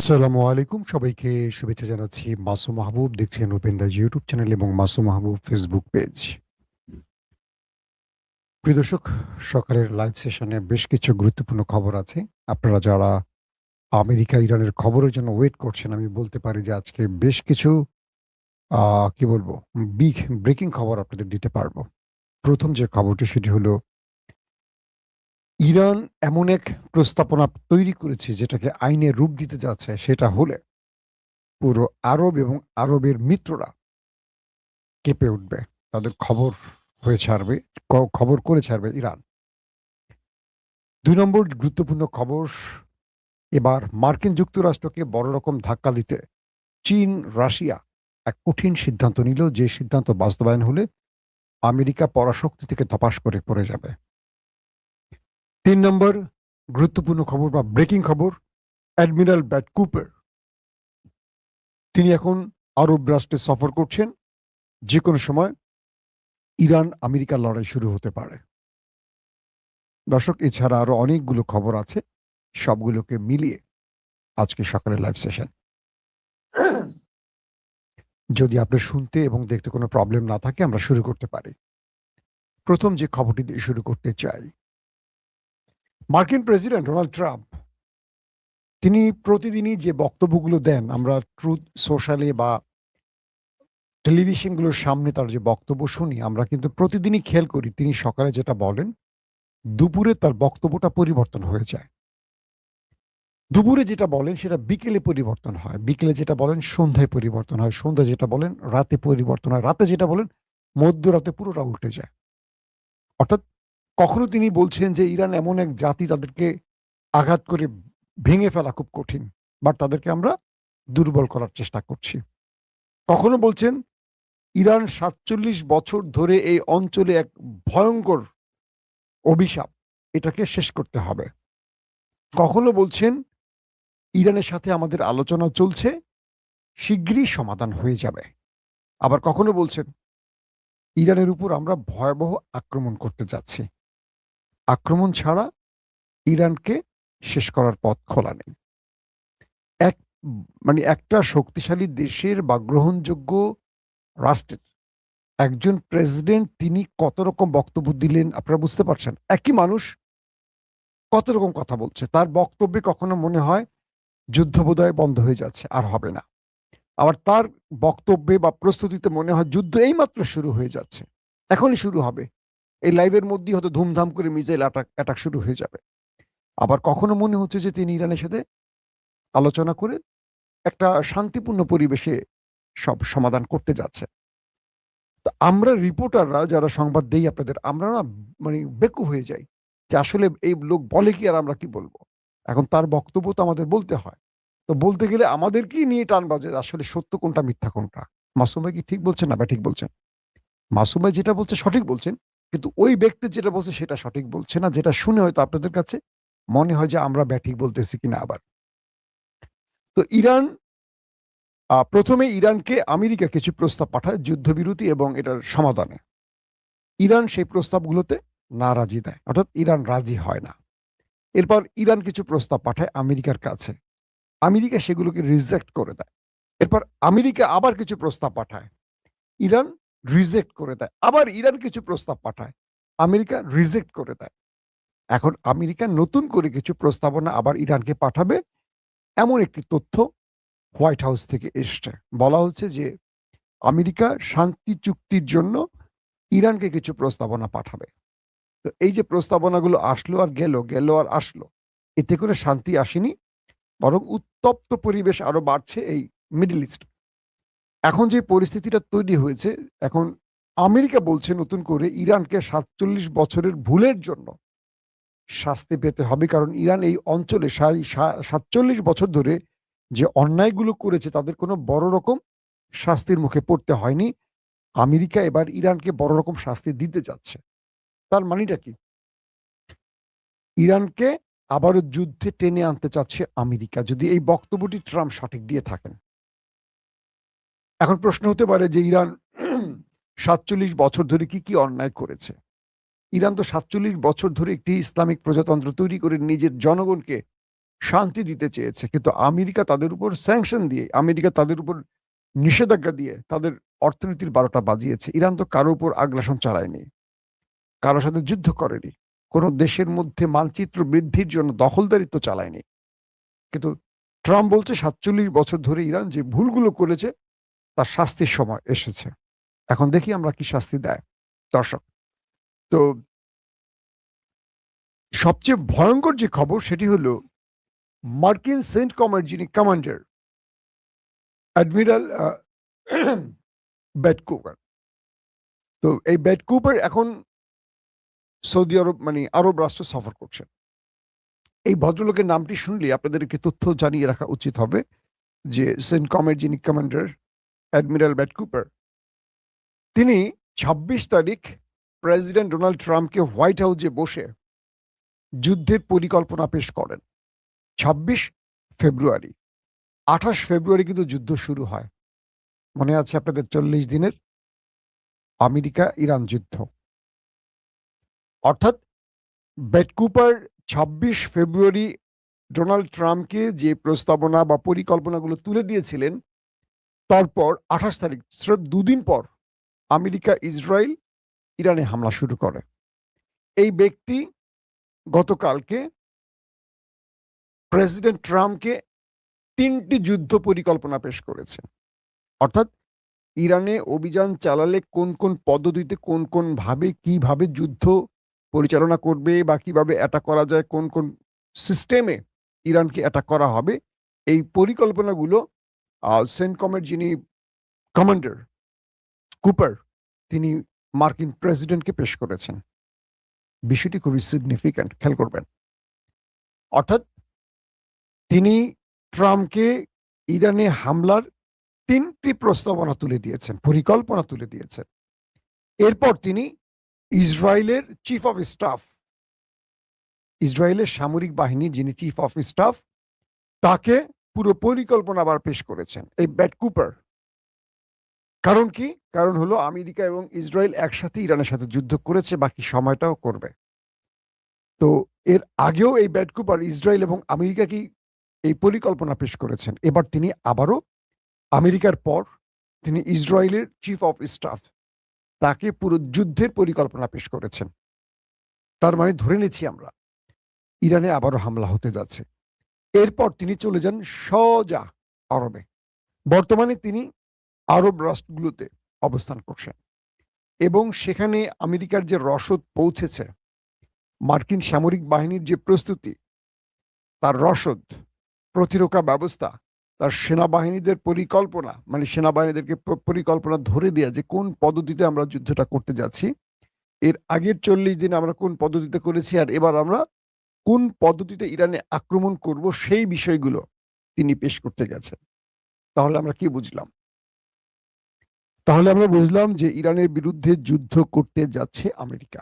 আসসালামু আলাইকুম। সবাইকে শুভেচ্ছা জানাচ্ছি। মাসুম মাহবুব দেখছেন রূপেন্দাজ ইউটিউব চ্যানেল এবং মাসুম মাহবুব ফেসবুক পেজ। প্রিয় দর্শক, সকালের লাইভ সেশনে বেশ কিছু গুরুত্বপূর্ণ খবর আছে। আপনারা যারা আমেরিকা, ইরানের খবরের জন্য ওয়েট করছেন, আমি বলতে পারি যে আজকে বেশ কিছু আ কি বলবো? বিগ ব্রেকিং খবর আপনাদের দিতে পারবো। ১ম যে খবরটি সেটি হলো ইরান এমন এক প্রস্তাবনা তৈরি করেছে যেটাকে আইনের রূপ দিতে যাচ্ছে। সেটা হলে পুরো আরব এবং আরবের মিত্ররা কেঁপে উঠবে। তাদের খবর হয়ে ছাড়বে খবর করে ছাড়বে ইরান। ২ নম্বর গুরুত্বপূর্ণ খবর, এবার মার্কিন যুক্তরাষ্ট্রকে বড় রকম ধাক্কা দিতে চীন, রাশিয়া এক কঠিন সিদ্ধান্ত নিল, যে সিদ্ধান্ত বাস্তবায়ন হলে আমেরিকা পরাশক্তি থেকে ধপাস করে পড়ে যাবে। ৩ নম্বর গুরুত্বপূর্ণ খবর বা ব্রেকিং খবর, অ্যাডমিরাল ব্র্যাড কুপার তিনি এখন আরব রাষ্ট্রে সফর করছেন। যেকোনো সময় ইরান আমেরিকার লড়াই শুরু হতে পারে। দর্শক, এছাড়া আরো অনেকগুলো খবর আছে। সবগুলোকে মিলিয়ে আজকে সকালের লাইভ সেশন। যদি আপনার শুনতে এবং দেখতে কোনো প্রবলেম না থাকে, আমরা শুরু করতে পারি। ১ম যে খবরটি দিয়ে শুরু করতে চাই, মার্কিন প্রেসিডেন্ট ডোনাল্ড ট্রাম্প তিনি প্রতিদিনই যে বক্তব্যগুলো দেন, আমরা ট্রুথ সোশ্যালে বা টেলিভিশনগুলোর সামনে তার যে বক্তব্য শুনি, আমরা কিন্তু প্রতিদিনই খেয়াল করি তিনি সকালে যেটা বলেন, দুপুরে তার বক্তব্যটা পরিবর্তন হয়ে যায়। দুপুরে যেটা বলেন সেটা বিকেলে পরিবর্তন হয়। বিকেলে যেটা বলেন সন্ধ্যায় পরিবর্তন হয়। সন্ধ্যায় যেটা বলেন রাতে পরিবর্তন হয়। রাতে যেটা বলেন মধ্যরাতে পুরোটা উল্টে যায়। অর্থাৎ কখনো তিনি বলছেন যে ইরান এমন এক জাতি, তাদেরকে আঘাত করে ভেঙে ফেলা খুব কঠিন। বাট তাদেরকে আমরা দুর্বল করার চেষ্টা করছি। কখনো বলছেন ইরান ৪৭ বছর ধরে এই অঞ্চলে এক ভয়ঙ্কর অভিশাপ, এটাকে শেষ করতে হবে। কখনো বলছেন ইরানের সাথে আমাদের আলোচনা চলছে, শিগগিরই সমাধান হয়ে যাবে। আবার কখনো বলছেন ইরানের উপর আমরা ভয়াবহ আক্রমণ করতে যাচ্ছি। আক্রমণ ছাড়া ইরানকে শেষ করার পথ খোলা নেই। এক মানে একটা শক্তিশালী দেশের বা গ্রহণযোগ্য রাষ্ট্রের একজন প্রেসিডেন্ট তিনি কত রকম বক্তব্য দিলেন আপনারা বুঝতে পারছেন? একই মানুষ কত রকম কথা বলছে। তার বক্তব্যে কখনো মনে হয় যুদ্ধ বোধহয় বন্ধ হয়ে যাচ্ছে, আর হবে না। আবার তার বক্তব্যে বা প্রস্তুতিতে মনে হয় যুদ্ধ এইমাত্র শুরু হয়ে যাচ্ছে, এখনই শুরু হবে। এই লাইভের মধ্যেই হয়তো ধুমধাম করে মিসাইল অ্যাটাক শুরু হয়ে যাবে। আবার কখনো মনে হচ্ছে যে তিনি ইরানের সাথে আলোচনা করে একটা শান্তিপূর্ণ পরিবেশে সব সমাধান করতে যাচ্ছে। তো আমরা রিপোর্টাররা যারা সংবাদ দেই আপনাদের, আমরা না বেকুব হয়ে যাই যে আসলে এই লোক বলে কি আর আমরা কি বলবো? এখন তার বক্তব্য তো আমাদের বলতে হয়। তো বলতে গেলে আমাদেরকেই নিয়ে টান বাজে আসলে সত্য কোনটা মিথ্যা কোনটা। মাসুম ভাই কি ঠিক বলছেন না ব্যাঠিক বলছেন? মাসুম ভাই যেটা বলছে সঠিক বলছেন। কিন্তু ওই ব্যক্তি যেটা বলছে সেটা সঠিক বলছে না। যেটা শুনে হয়তো আপনাদের কাছে মনে হয় যে আমরা ব্যাঠিক বলতেছি কিনা আবার। তো ইরান ১ম এ ইরানকে আমেরিকা কিছু প্রস্তাব পাঠায় যুদ্ধবিরতি এবং এটার সমাধানে। ইরান সেই প্রস্তাবগুলোতে নারাজি দেয়। অর্থাৎ ইরান রাজি হয় না। এরপর ইরান কিছু প্রস্তাব পাঠায় আমেরিকার কাছে। আমেরিকা সেগুলোকে রিজেক্ট করে দেয়। এরপর আমেরিকা আবার কিছু প্রস্তাব পাঠায়। ইরান রিজেক্ট করে দেয়। আবার ইরান কিছু প্রস্তাব পাঠায়। আমেরিকা রিজেক্ট করে দেয়। এখন আমেরিকা নতুন করে কিছু প্রস্তাবনা আবার ইরানকে পাঠাবে, এমন একটি তথ্য হোয়াইট হাউস থেকে এসছে। বলা হচ্ছে যে আমেরিকা শান্তি চুক্তির জন্য ইরানকে কিছু প্রস্তাবনা পাঠাবে। তো এই যে প্রস্তাবনাগুলো আসলো আর গেল, গেল আর আসলো, এতে করে শান্তি আসেনি, বরং উত্তপ্ত পরিবেশ আরো বাড়ছে এই মিডল ইস্ট। এখন যে পরিস্থিতিটা তৈরি হয়েছে, এখন আমেরিকা বলছে নতুন করে ইরানকে ৪৭ বছরের ভুলের জন্য শাস্তি পেতে হবে। কারণ ইরান এই অঞ্চলে ৪৭ বছর ধরে যে অন্যায়গুলো করেছে তাদের কোনো বড় রকম শাস্তির মুখে পড়তে হয়নি। আমেরিকা এবার ইরানকে বড় রকম শাস্তি দিতে যাচ্ছে। তার মানেটা কি? ইরানকে আবারও যুদ্ধে টেনে আনতে চাচ্ছে আমেরিকা, যদি এই বক্তব্যটি ট্রাম্প সঠিক দিয়ে থাকেন। এখন প্রশ্ন হতে পারে যে ইরান ৪৭ বছর ধরে কি অন্যায় করেছে? ইরান তো ৪৭ বছর ধরে একটি ইসলামিক প্রজাতন্ত্র তৈরি করে নিজের জনগণকে শান্তি দিতে চেয়েছে, কিন্তু আমেরিকা তাদের উপর স্যাংশন দিয়ে, আমেরিকা তাদের উপর নিষেধাজ্ঞা দিয়ে তাদের অর্থনীতির 12টা বাজিয়েছে। ইরান তো কারো উপর আগ্রাসন চালায়নি, কারোর সাথে যুদ্ধ করেনি, কোনো দেশের মধ্যে মানচিত্র বৃদ্ধির জন্য দখলদারিত্ব চালায়নি। কিন্তু ট্রাম্প বলছে 47 বছর ধরে ইরান যে ভুলগুলো করেছে তার শাস্তির সময় এসেছে। এখন দেখি আমরা কি শাস্তি দেয়। দর্শক, তো সবচেয়ে ভয়ঙ্কর যে খবর সেটি হলো মার্কিন সেন্ট কমার যিনি কমান্ডার অ্যাডমিরাল ব্যাট কুপার, তো এই ব্যাট কুপার এখন সৌদি আরব মানে আরব রাষ্ট্র সফর করছেন। এই ভদ্রলোকের নামটি শুনলে আপনাদের একটি তথ্য জানিয়ে রাখা উচিত হবে যে সেন্ট কমের যিনি কমান্ডার অ্যাডমিরাল ব্যাট কুপার, তিনি 26 তারিখ প্রেসিডেন্ট ডোনাল্ড ট্রাম্পকে হোয়াইট হাউসে বসে যুদ্ধের পরিকল্পনা পেশ করেন। 26 ফেব্রুয়ারি, 28 ফেব্রুয়ারি কিন্তু যুদ্ধ শুরু হয়। মনে আছে আপনাদের 40 দিনের আমেরিকা ইরান যুদ্ধ। অর্থাৎ ব্যাট কুপার 26 ফেব্রুয়ারি ডোনাল্ড ট্রাম্পকে যে প্রস্তাবনা বা পরিকল্পনাগুলো তুলে দিয়েছিলেন, তারপর 28 তারিখ, স্রেফ দুদিন পর আমেরিকা ইসরায়েল ইরানে হামলা শুরু করে। এই ব্যক্তি গতকালকে প্রেসিডেন্ট ট্রাম্পকে 3টি যুদ্ধ পরিকল্পনা পেশ করেছে। অর্থাৎ ইরানে অভিযান চালালে কোন কোন পদ্ধতিতে, কোন কোন ভাবে, কিভাবে যুদ্ধ পরিচালনা করবে বা কিভাবে অ্যাটাক করা যায়, কোন কোন সিস্টেমে ইরানকে অ্যাটাক করা হবে, এই পরিকল্পনাগুলো সেন্টকমের যিনি কমান্ডার কুপার তিনি মার্কিন প্রেসিডেন্টকে পেশ করেছেন। বিষয়টি খুবই সিগনিফিক্যান্ট, খেয়াল করবেন। অর্থাৎ তিনি ট্রাম্পকে ইরানে হামলার 3টি প্রস্তাবনা তুলে দিয়েছেন, পরিকল্পনা তুলে দিয়েছেন। এরপর তিনি ইসরায়েলের চিফ অফ স্টাফ, ইসরায়েলের সামরিক বাহিনীর যিনি চিফ অফ স্টাফ, তাকে পুরো পরিকল্পনা আবার পেশ করেছেন এই ব্যাট কুপার। কারণ কি? কারণ হলো আমেরিকা এবং ইসরায়েল একসাথে ইরানের সাথে যুদ্ধ করেছে, বাকি সময়টাও করবে। তো এর আগেও এই ব্যাট কুপার ইসরায়েল এবং আমেরিকাকেই এই পরিকল্পনা পেশ করেছেন। এবার তিনি আবারও আমেরিকার পর তিনি ইসরায়েলের চিফ অফ স্টাফ, তাকে পুরো যুদ্ধের পরিকল্পনা পেশ করেছেন। তার মানে ধরে নিচ্ছি আমরা ইরানে আবারও হামলা হতে যাচ্ছে। এরপর তিনি চলে যান সোজা আরবে। বর্তমানে তিনি আরব রাষ্ট্রগুলোতে অবস্থান করছেন এবং সেখানে আমেরিকার যে রসদ পৌঁছেছে, মার্কিন সামরিক বাহিনীর যে প্রস্তুতি, তার রসদ, প্রতিরক্ষা ব্যবস্থা, তার সেনাবাহিনীদের পরিকল্পনা, মানে সেনাবাহিনীদেরকে পরিকল্পনা ধরে দেওয়া যে কোন পদ্ধতিতে আমরা যুদ্ধটা করতে যাচ্ছি, এর আগের 40 দিন আমরা কোন পদ্ধতিতে করেছি আর এবার আমরা কোন পদ্ধতিতে ইরানে আক্রমণ করব, সেই বিষয়গুলো তিনি পেশ করতে গেছেন। তাহলে আমরা কি বুঝলাম? তাহলে আমরা বুঝলাম যে ইরানের বিরুদ্ধে যুদ্ধ করতে যাচ্ছে আমেরিকা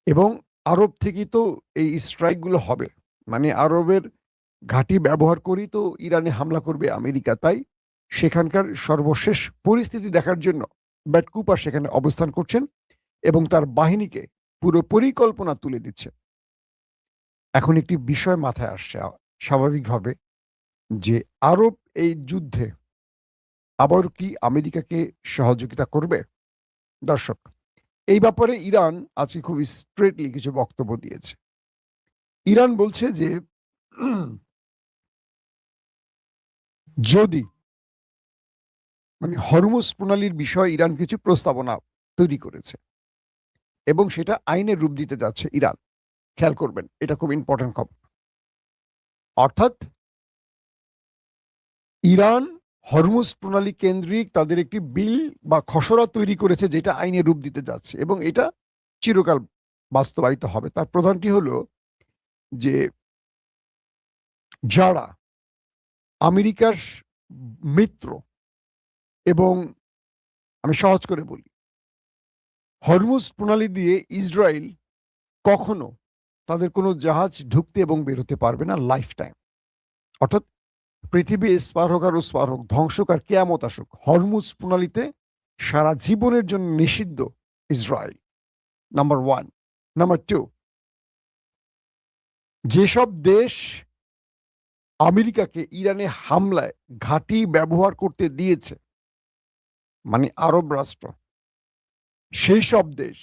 এবং আরব থেকেই তো এই স্ট্রাইকগুলো হবে। মানে আরবের ঘাঁটি ব্যবহার করেই তো ইরানে হামলা করবে আমেরিকা। তাই সেখানকার সর্বশেষ পরিস্থিতি দেখার জন্য ব্যাট কুপার সেখানে অবস্থান করছেন এবং তার বাহিনীকে পুরো পরিকল্পনা তুলে দিচ্ছে। এখন একটি বিষয় মাথায় আসছে স্বাভাবিকভাবে, যে আরব এই যুদ্ধে আবার কি আমেরিকাকে সহযোগিতা করবে? দর্শক, এই ব্যাপারে ইরান আজকে খুব স্ট্রেটলি কিছু বক্তব্য দিয়েছে। ইরান বলছে যে যদি মানে হরমুজ প্রণালীর বিষয়ে ইরান কিছু প্রস্তাবনা তৈরি করেছে এবং সেটা আইনের রূপ দিতে যাচ্ছে ইরান। খেয়াল করবেন, এটা খুব ইম্পর্টেন্ট খবর। অর্থাৎ ইরান হরমুজ প্রণালী কেন্দ্রিক তাদের একটি বিল বা খসড়া তৈরি করেছে যেটা আইনে রূপ দিতে যাচ্ছে এবং এটা চিরকাল বাস্তবায়িত হবে। তার প্রধানটি হলো যে যারা আমেরিকার মিত্র, এবং আমি সহজ করে বলি, হরমুজ প্রণালী দিয়ে ইসরায়েল কখনো তাদের কোনো জাহাজ ঢুকতে এবং বেরোতে পারবে না লাইফ টাইম। অর্থাৎ পৃথিবী এসপার হোক আর ওসপার হোক, ধ্বংস হোক আর কেয়ামত আসুক, হরমুজ প্রণালীতে সারা জীবনের জন্য নিষিদ্ধ ইসরায়েল। নাম্বার 1। নাম্বার 2, যেসব দেশ আমেরিকাকে ইরানে হামলায় ঘাঁটি ব্যবহার করতে দিয়েছে, মানে আরব রাষ্ট্র, সেই সব দেশ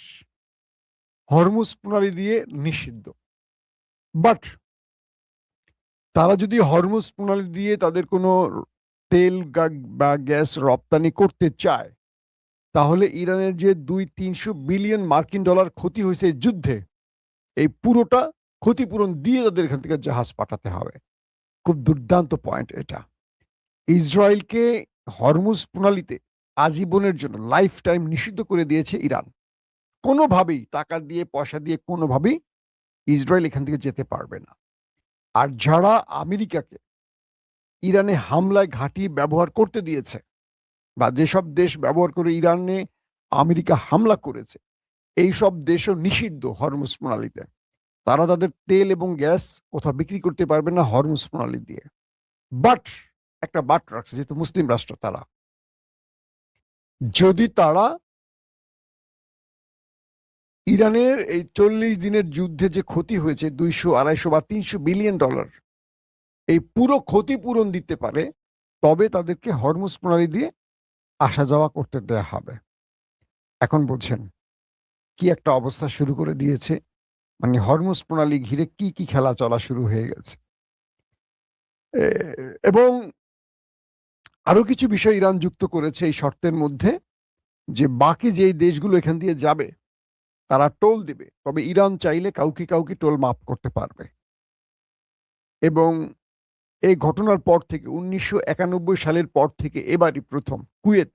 হরমুজ প্রণালী দিয়ে নিষিদ্ধ। বাট তারা যদি হরমুজ প্রণালী দিয়ে তাদের কোনো তেল বা গ্যাস রপ্তানি করতে চায়, তাহলে ইরানের যে 200-300 বিলিয়ন মার্কিন ডলার ক্ষতি হয়েছে এই যুদ্ধে, এই পুরোটা ক্ষতিপূরণ দিয়ে তাদের এখান থেকে জাহাজ পাঠাতে হবে। খুব দুর্দান্ত পয়েন্ট এটা। ইসরায়েলকে হরমুজ প্রণালীতে আজীবনের জন্য লাইফ টাইম নিষিদ্ধ করে দিয়েছে ইরান। কোনোভাবেই টাকা দিয়ে পয়সা দিয়ে কোনোভাবেই ইসরায়েল এখান থেকে যেতে পারবে না। আর যারা আমেরিকাকে ইরানে হামলায় ঘাঁটি ব্যবহার করতে দিয়েছে, বা যেসব দেশ ব্যবহার করে ইরানে আমেরিকা হামলা করেছে, এই সব দেশও নিষিদ্ধ হরমুজ প্রণালীতে। তারা তাদের তেল এবং গ্যাস কোথাও বিক্রি করতে পারবে না হরমুজ প্রণালী দিয়ে। বাট একটা বাট রাখছে, যেহেতু মুসলিম রাষ্ট্র তারা, যদি তারা ইরানের এই 40 দিনের যুদ্ধে যে ক্ষতি হয়েছে 200, 250 বা 300 বিলিয়ন ডলার, এই পুরো ক্ষতিপূরণ দিতে পারে, তবে তাদেরকে হরমুজ প্রণালী দিয়ে আসা যাওয়া করতে দেয়া হবে। এখন বলছেন কি একটা অবস্থা শুরু করে দিয়েছে, মানে হরমুজ প্রণালী ঘিরে কি কি খেলা চলা শুরু হয়ে গেছে। এবং আরো কিছু বিষয় ইরান যুক্ত করেছে এই শর্তের মধ্যে, যে বাকি যেই দেশগুলো এখান দিয়ে যাবে তারা টোল দিবে, তবে ইরান চাইলে কাউকে কাউকে টোল মাফ করতে পারবে। এবং এই ঘটনার পর থেকে 1991 সালের পর থেকে এবারই প্রথম কুয়েত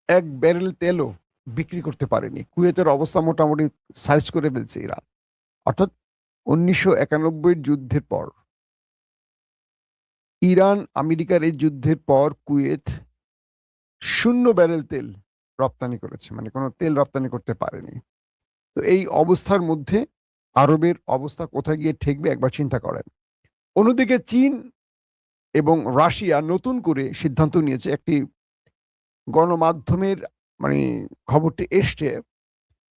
এক ব্যারেল তেলও বিক্রি করতে পারেনি। কুয়েতের অবস্থা মোটামুটি সাইজ করে ফেলছে ইরান। অর্থাৎ 1991 যুদ্ধের পর, ইরান আমেরিকার এই যুদ্ধের পর কুয়েত 0 ব্যারেল তেল রপ্তানি করেছে, মানে কোনো তেল রপ্তানি করতে পারেনি। তো এই অবস্থার মধ্যে আরবের অবস্থা কোথায় গিয়ে ঠেকবে একবার চিন্তা করেন। অন্যদিকে চীন এবং রাশিয়া নতুন করে সিদ্ধান্ত নিয়েছে, একটি গণমাধ্যমের মানে খবরটি এসছে,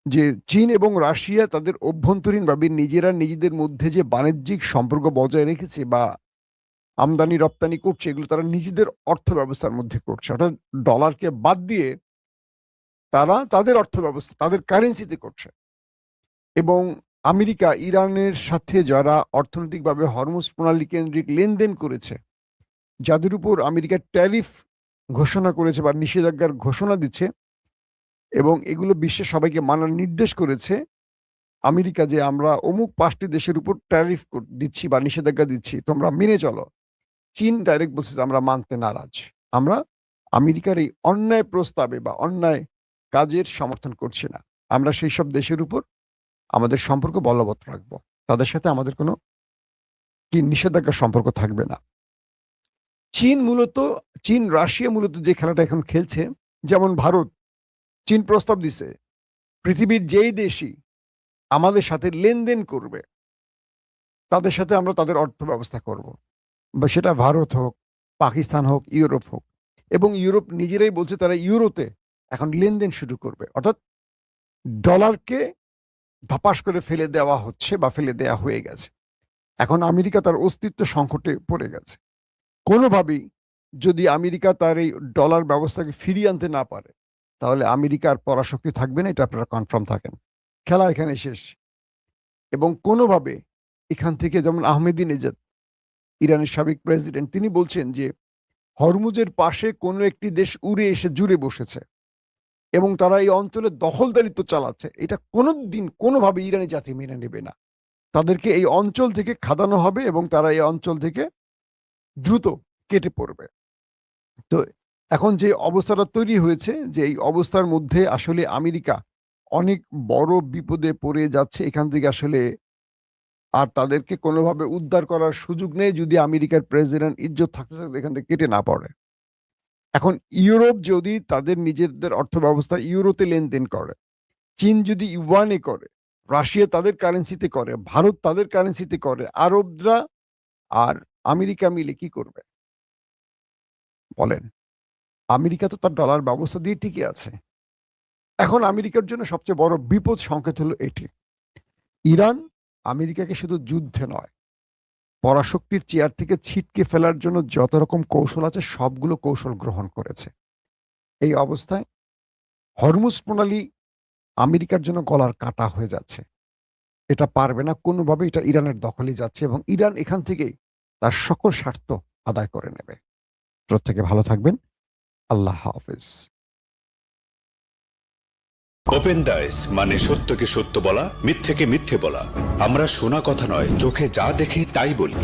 যে চীন এবং রাশিয়া তাদের অভ্যন্তরীণভাবে নিজেরা নিজেদের মধ্যে যে বাণিজ্যিক সম্পর্ক বজায় রেখেছে বা আমদানি রপ্তানি করছে, এগুলো তারা নিজেদের অর্থ ব্যবস্থার মধ্যে করছে। অর্থাৎ ডলারকে বাদ দিয়ে তারা তাদের অর্থ ব্যবস্থা, তাদের কারেন্সিতে করছে। এবং আমেরিকা ইরানের সাথে যারা অর্থনৈতিকভাবে হরমুজ প্রণালী কেন্দ্রিক লেনদেন করেছে, যাদের উপর আমেরিকা ট্যারিফ ঘোষণা করেছে বা নিষেধাজ্ঞার ঘোষণা দিচ্ছে, এবং এগুলো বিশ্বের সবাইকে মানার নির্দেশ করেছে আমেরিকা, যে আমরা অমুক 5টি দেশের উপর ট্যারিফ দিচ্ছি বা নিষেধাজ্ঞা দিচ্ছি, তোমরা মেনে চলো। চীন ডাইরেক্ট বলছে আমরা মানতে নারাজ, আমরা আমেরিকার এই অন্যায় প্রস্তাবে বা অন্যায় কাজের সমর্থন করছি না। আমরা সেই সব দেশের উপর আমাদের সম্পর্ক বলবৎ রাখবো, তাদের সাথে আমাদের কোনো কি নিষেধাজ্ঞার সম্পর্ক থাকবে না। চীন রাশিয়া মূলত যে খেলাটা এখন খেলছে, যেমন ভারত, চীন প্রস্তাব দিছে পৃথিবীর যেই দেশই আমাদের সাথে লেনদেন করবে তাদের সাথে আমরা তাদের অর্থ ব্যবস্থা করব, বা সেটা ভারত হোক, পাকিস্তান হোক, ইউরোপ হোক। এবং ইউরোপ নিজেরাই বলছে তারা ইউরোতে এখন লেনদেন শুরু করবে। অর্থাৎ ডলারকে ধপাস করে ফেলে দেওয়া হচ্ছে বা ফেলে দেওয়া হয়ে গেছে। এখন আমেরিকা তার অস্তিত্ব সংকটে পড়ে গেছে। কোনোভাবেই যদি আমেরিকা তার এই ডলার ব্যবস্থাকে ফিরিয়ে আনতে না পারে, তাহলে আমেরিকার পরাশক্তি থাকবে না, এটা আপনারা কনফার্ম থাকেন। খেলা এখানে শেষ। এবং কোনোভাবে এখান থেকে, যেমন আহমেদিনেজাদ, ইরানের সাবেক প্রেসিডেন্ট, তিনি বলছেন যে হরমুজের পাশে কোনো একটি দেশ উড়ে এসে জুড়ে বসেছে এবং তারা এই অঞ্চলে দখলদারিত্ব চালাচ্ছে, এটা কোনোদিন কোনোভাবে ইরানি জাতি মেনে নেবে না। তাদেরকে এই অঞ্চল থেকে খাদানো হবে এবং তারা এই অঞ্চল থেকে দ্রুত কেটে পড়বে। তো এখন যে অবস্থাটা তৈরি হয়েছে, যে এই অবস্থার মধ্যে আসলে আমেরিকা অনেক বড় বিপদে পড়ে যাচ্ছে এখান থেকে আসলে, আর তাদেরকে কোনোভাবে উদ্ধার করার সুযোগ নেই যদি আমেরিকার প্রেসিডেন্ট ইজ্জত থাকতে থাকতে এখান থেকে কেটে না পড়ে। এখন ইউরোপ যদি তাদের নিজেদের অর্থ ব্যবস্থা ইউরোতে লেনদেন করে, চীন যদি ইউয়ানে করে, রাশিয়া তাদের কারেন্সিতে করে, ভারত তাদের কারেন্সিতে করে, আরবরা আর আমেরিকা মিলে কি করবে বলেন? আমেরিকা তো তার ডলার ব্যবস্থা দিয়ে টিকে আছে। এখন আমেরিকার জন্য সবচেয়ে বড় বিপদ সংকেত হলো এটি। ইরান আমেরিকাকে শুধু যুদ্ধে নয়, পরাশক্তির চেয়ার থেকে ছিটকে ফেলার জন্য যত রকম কৌশল আছে সবগুলো কৌশল গ্রহণ করেছে। এই অবস্থায় হরমুজ প্রণালী আমেরিকার জন্য গলার কাটা হয়ে যাচ্ছে। এটা পারবে না কোনোভাবে, এটা ইরানের দখলে যাচ্ছে এবং ইরান এখান থেকেই তার সকল স্বার্থ আদায় করে নেবে। প্রত্যেকে ভালো থাকবেন। আল্লাহ হাফেজ। ওপেন দাইস মানে সত্যকে সত্য বলা, মিথ্যেকে মিথ্যে বলা। আমরা শোনা কথা নয়, চোখে যা দেখে তাই বলি।